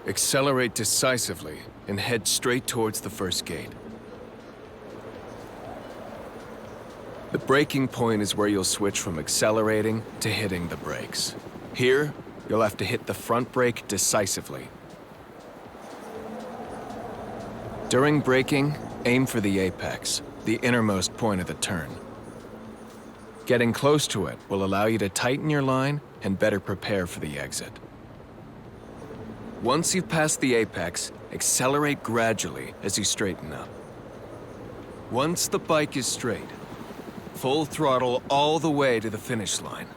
Accelerate decisively and head straight towards the first gate. The braking point is where you'll switch from accelerating to hitting the brakes. Here, you'll have to hit the front brake decisively. During braking, aim for the apex, the innermost point of the turn. Getting close to it will allow you to tighten your line and better prepare for the exit. Once you've passed the apex, accelerate gradually as you straighten up. Once the bike is straight, full throttle all the way to the finish line.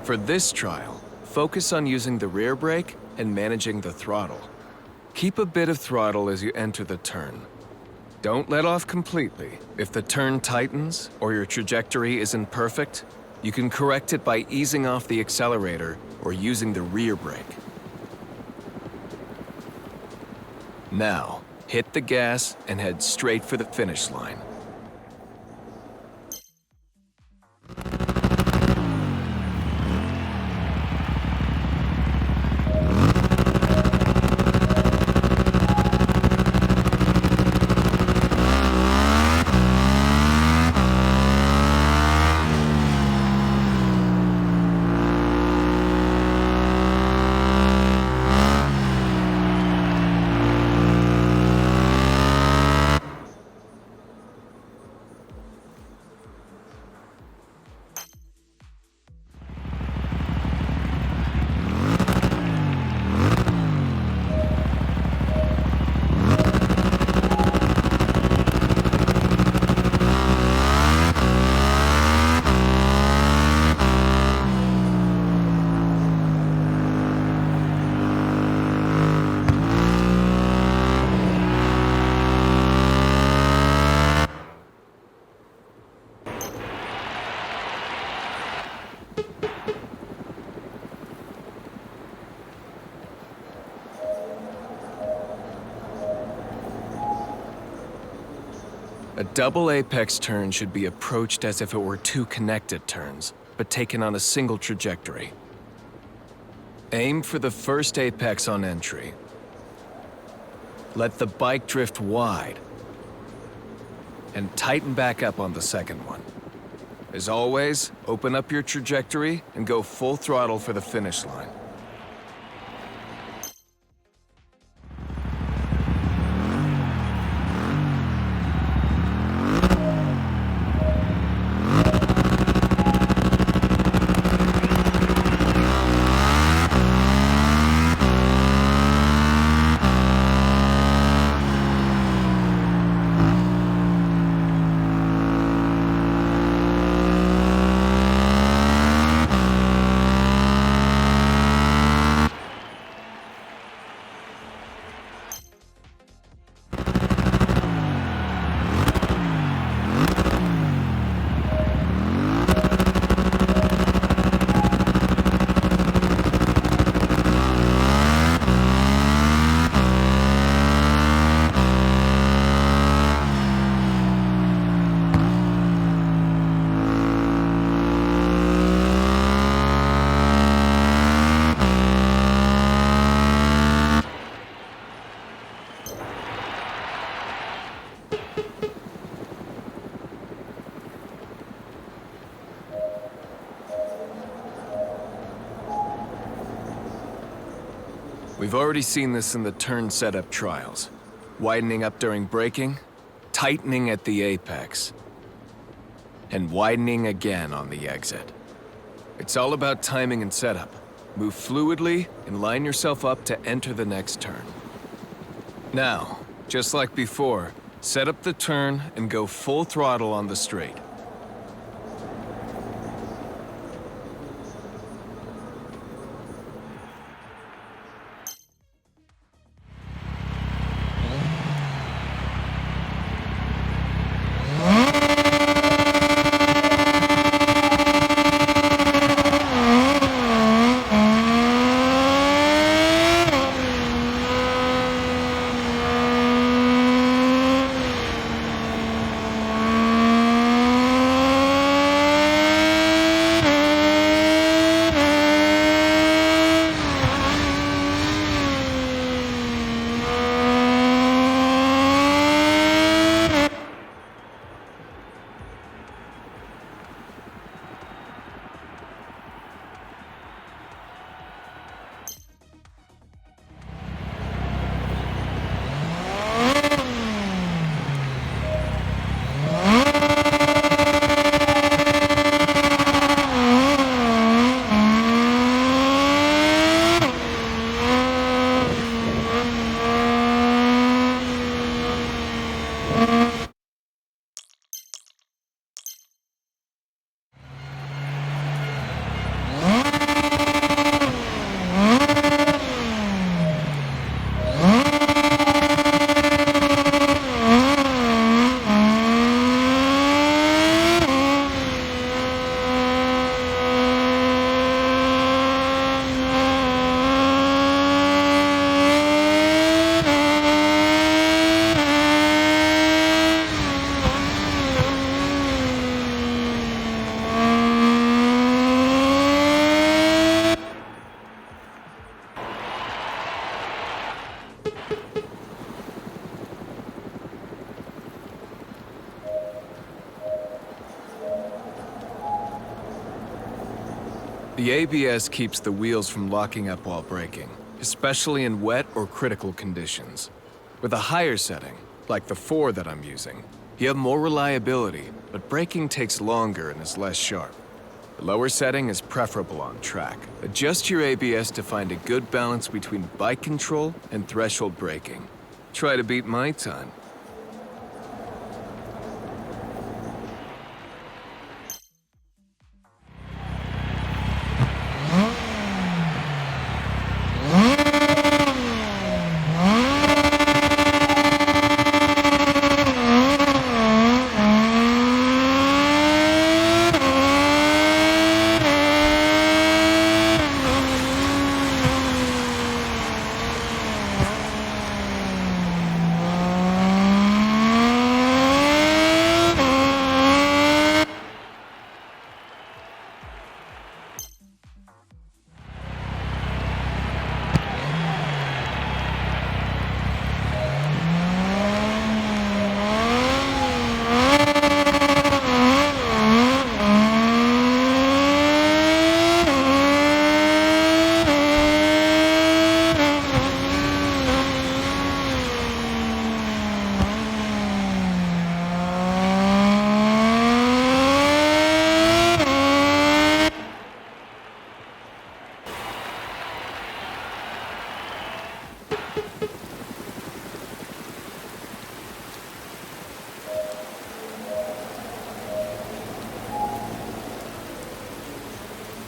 For this trial, focus on using the rear brake and managing the throttle. Keep a bit of throttle as you enter the turn. Don't let off completely. If the turn tightens or your trajectory isn't perfect, you can correct it by easing off the accelerator or using the rear brake. Now, hit the gas and head straight for the finish line. A double apex turn should be approached as if it were two connected turns, but taken on a single trajectory. Aim for the first apex on entry. Let the bike drift wide, and tighten back up on the second one. As always, open up your trajectory and go full throttle for the finish line. We've already seen this in the turn setup trials. Widening up during braking, tightening at the apex, and widening again on the exit. It's all about timing and setup. Move fluidly and line yourself up to enter the next turn. Now, just like before, set up the turn and go full throttle on the straight. The ABS keeps the wheels from locking up while braking, especially in wet or critical conditions. With a higher setting, like the 4 that I'm using, you have more reliability, but braking takes longer and is less sharp. The lower setting is preferable on track. Adjust your ABS to find a good balance between bike control and threshold braking. Try to beat my time.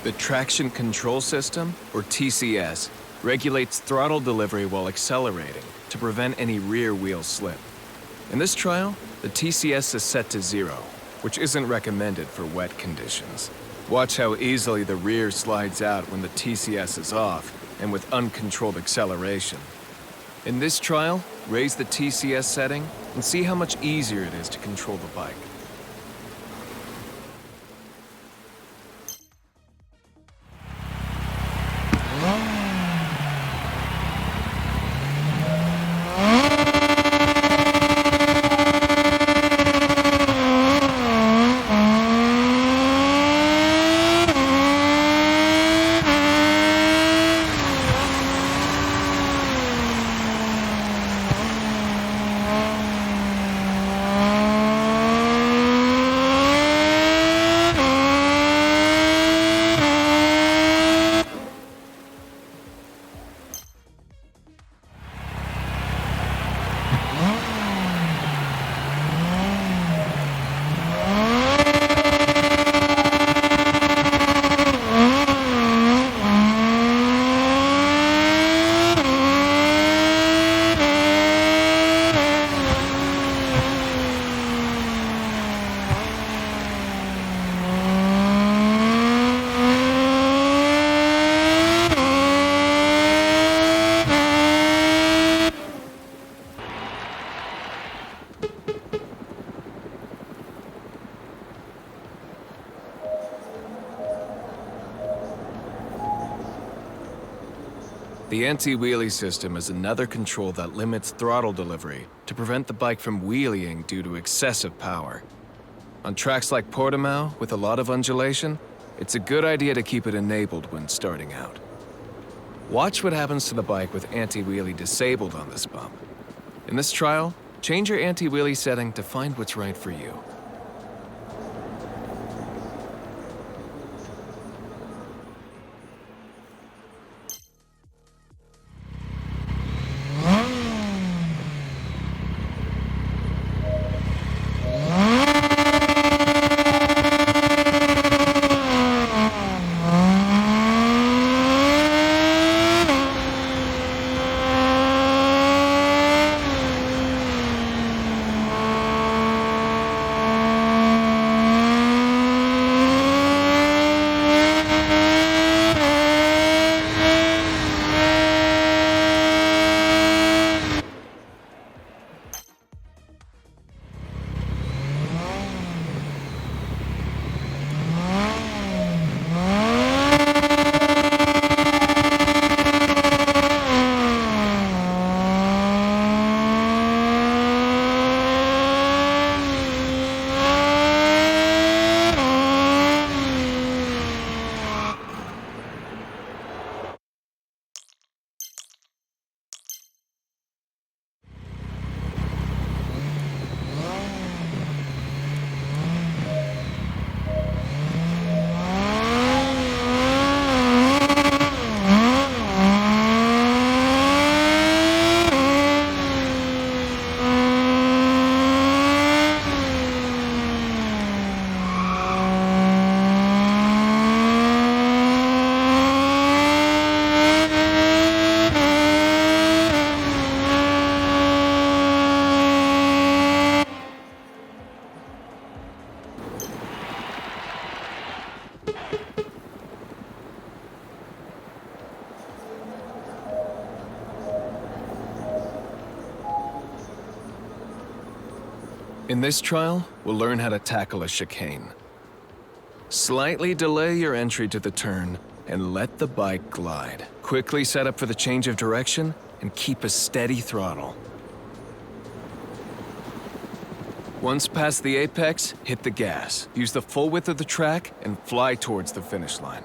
The Traction Control System, or TCS, regulates throttle delivery while accelerating to prevent any rear wheel slip. In this trial, the TCS is set to 0, which isn't recommended for wet conditions. Watch how easily the rear slides out when the TCS is off and with uncontrolled acceleration. In this trial, raise the TCS setting and see how much easier it is to control the bike. The anti-wheelie system is another control that limits throttle delivery to prevent the bike from wheeling due to excessive power. On tracks like Portimao, with a lot of undulation, it's a good idea to keep it enabled when starting out. Watch what happens to the bike with anti-wheelie disabled on this bump. In this trial, change your anti-wheelie setting to find what's right for you. In this trial, we'll learn how to tackle a chicane. Slightly delay your entry to the turn and let the bike glide. Quickly set up for the change of direction and keep a steady throttle. Once past the apex, hit the gas. Use the full width of the track and fly towards the finish line.